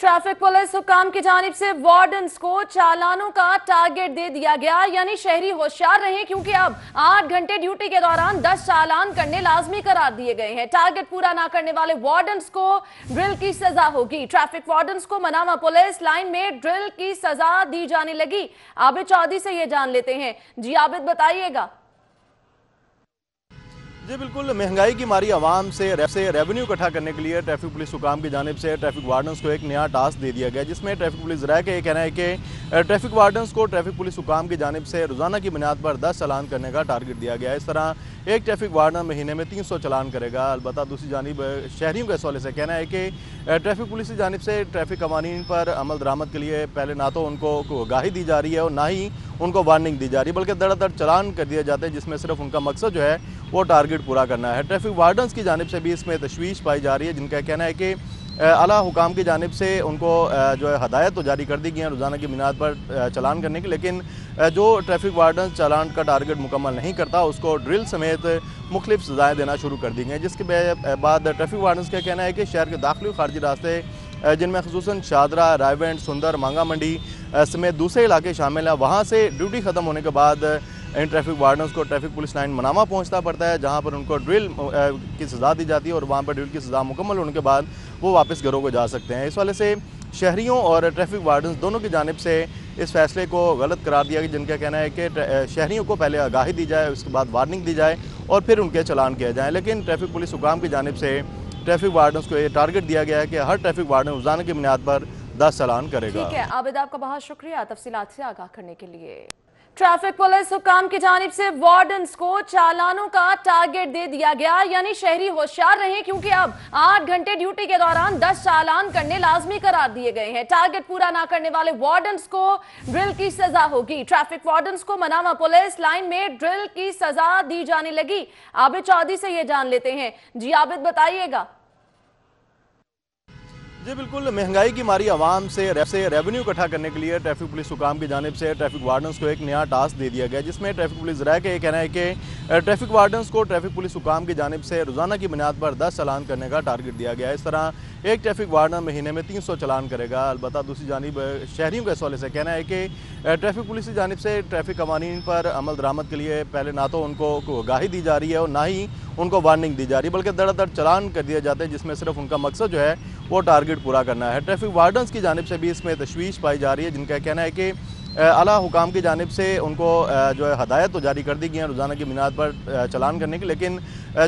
Traffic police हुकाम की जानिब से वार्डन्स को चालानों का टारगेट दे दिया गया, यानी शहरी होशियार रहें क्योंकि अब 8 घंटे ड्यूटी के दौरान 10 चालान करने लाजमी करार दिए गए हैं। टारगेट पूरा ना करने वाले वार्डन्स को ड्रिल की सजा होगी। ट्रैफिक वार्डन्स को मनावा पुलिस लाइन में ड्रिल की सजा दी जाने लगी। आबिद चौधरी से ये जान लेते हैं। जी आबिद, बताइएगा। जी बिल्कुल, महंगाई की मारी आवाम से रेवेन्यू इकट्ठा करने के लिए ट्रैफिक पुलिस हुकाम की जानिब से ट्रैफिक वार्डन्स को एक नया टास्क दे दिया गया, जिसमें ट्रैफिक पुलिस राय का ये कहना है कि ट्रैफिक वार्डन्स को ट्रैफिक पुलिस हुकाम की जानिब से रोजाना की बुनियाद पर 10 चालान करने का टारगेट दिया गया है। इस तरह एक ट्रैफिक वार्डन महीने में 300 चालान करेगा। अलबत्ता दूसरी जानिब शहरियों के हवाले से कहना है कि ट्रैफिक पुलिस की जानिब से ट्रैफिक कवानीन पर अमल दरामद के लिए पहले ना तो उनको आगाही दी जा रही है और ना ही उनको वार्निंग दी जा रही है, बल्कि धड़ाधड़ चालान कर दिए जाते हैं, जिसमें सिर्फ उनका मकसद जो है वो टारगेट पूरा करना है। ट्रैफिक वार्डन्स की जानिब से भी इसमें तशवीश पाई जा रही है, जिनका कहना है कि आला हुकाम की जानिब से उनको जो है हदायत तो जारी कर दी गई है रोज़ाना की बुनियाद पर चालान करने की, लेकिन जो ट्रैफिक वार्डन चालान का टारगेट मुकम्मल नहीं करता उसको ड्रिल समेत मुख्तलिफ सजाएँ देना शुरू कर दी गई, जिसके बाद ट्रैफिक वार्डन का कहना है कि शहर के दाखिली और खारजी रास्ते जिनमें खसूसन शादरा, रायवेंड, सुंदर, मांगा मंडी समेत दूसरे इलाके शामिल हैं, वहाँ से ड्यूटी ख़त्म होने के बाद इन ट्रैफिक वार्डन्स को ट्रैफिक पुलिस लाइन मनामा पहुंचना पड़ता है, जहां पर उनको ड्रिल की सज़ा दी जाती है और वहां पर ड्रिल की सज़ा मुकम्मल होने के बाद वो वापस घरों को जा सकते हैं। इस वाले से शहरियों और ट्रैफिक वार्डन्स दोनों की जानिब से इस फैसले को गलत करार दिया गया, जिनका कहना है कि शहरियों को पहले आगाही दी जाए, उसके बाद वार्निंग दी जाए और फिर उनके चालान किए जाएँ। लेकिन ट्रैफिक पुलिस हुकाम की जानिब से ट्रैफिक वार्डन्स को ये टारगेट दिया गया है कि हर ट्रैफिक वार्डन रोज़ाना की बुनियाद पर 10 चालान करेगा। ठीक है आबिद, आपका बहुत शुक्रिया तफसीलात से आगाह करने के लिए। ट्रैफिक पुलिस हुकाम की जानिब से वार्डन्स को चालानों का टारगेट दे दिया गया, यानी शहरी होशियार रहें क्योंकि अब 8 घंटे ड्यूटी के दौरान 10 चालान करने लाजमी करार दिए गए हैं। टारगेट पूरा ना करने वाले वार्डन्स को ड्रिल की सजा होगी। ट्रैफिक वार्डन्स को मनावा पुलिस लाइन में ड्रिल की सजा दी जाने लगी। आबिद चौधरी से ये जान लेते हैं। जी आबिद, बताइएगा। जी बिल्कुल, महंगाई की मारी आवाम से रेवेन्यू इकट्ठा करने के लिए ट्रैफिक पुलिस हुकाम की जानिब से ट्रैफिक वार्डन्स को एक नया टास्क दे दिया गया, जिसमें ट्रैफिक पुलिस राय का ये कहना है कि ट्रैफक वार्डन्स को ट्रैफिक पुलिस हुकाम की जानिब से रोज़ाना की बुनियाद पर 10 चालान करने का टारगेट दिया गया है। इस तरह एक ट्रैफिक वार्डन महीने में 300 चालान करेगा। अलबत्ता दूसरी जानिब शहरियों के हवाले से कहना है कि ट्रैफिक पुलिस की जानिब से ट्रैफिक कवानीन पर अमल दरामद के लिए पहले ना तो उनको आगाही दी जा रही है और ना ही उनको वार्निंग दी जा रही है, बल्कि धड़ाधड़ चालान कर दिए जाते हैं, जिसमें सिर्फ उनका मकसद जो है वो टारगेट पूरा करना है। ट्रैफिक वार्डन्स की जानिब से भी इसमें तशवीश पाई जा रही है, जिनका कहना है कि आला हुकाम की जानिब से उनको जो है हदायत तो जारी कर दी गई है रोज़ाना की बुनियाद पर चालान करने की, लेकिन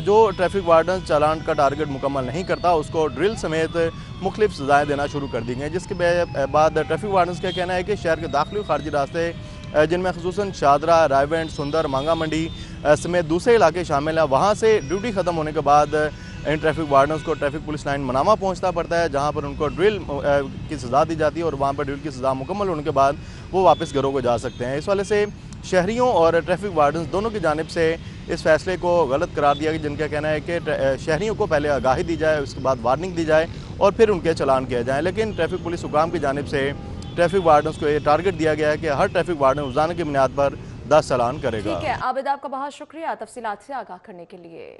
जो ट्रैफिक वार्डन चालान का टारगेट मुकम्मल नहीं करता उसको ड्रिल समेत मुख्तलिफ सजाएँ देना शुरू कर दी गई, जिसके बाद ट्रैफिक वार्डन्स का कहना है कि शहर के दाखिली और खारजी रास्ते जिनमें खसूसन शादरा, रायवेंड, सुंदर, मांगा मंडी समेत दूसरे इलाके शामिल हैं, वहाँ से ड्यूटी ख़त्म होने के बाद इन ट्रैफिक वार्डन्स को ट्रैफिक पुलिस लाइन मनामा पहुंचना पड़ता है, जहां पर उनको ड्रिल की सज़ा दी जाती है और वहां पर ड्रिल की सज़ा मुकम्मल होने के बाद वो वापस घरों को जा सकते हैं। इस वाले से शहरियों और ट्रैफिक वार्डन्स दोनों की जानिब से इस फैसले को गलत करार दिया गया, जिनका कहना है कि शहरियों को पहले आगाही दी जाए, उसके बाद वार्निंग दी जाए और फिर उनके चालान किए जाएँ। लेकिन ट्रैफिक पुलिस हुकाम की जानिब से ट्रैफिक वार्डन्स को ये टारगेट दिया गया है कि हर ट्रैफिक वार्डन रोज़ाना की बुनियाद पर 10 चालान करेगा। ठीक है आबिद, आपका बहुत शुक्रिया तफसीलात से आगाह करने के लिए।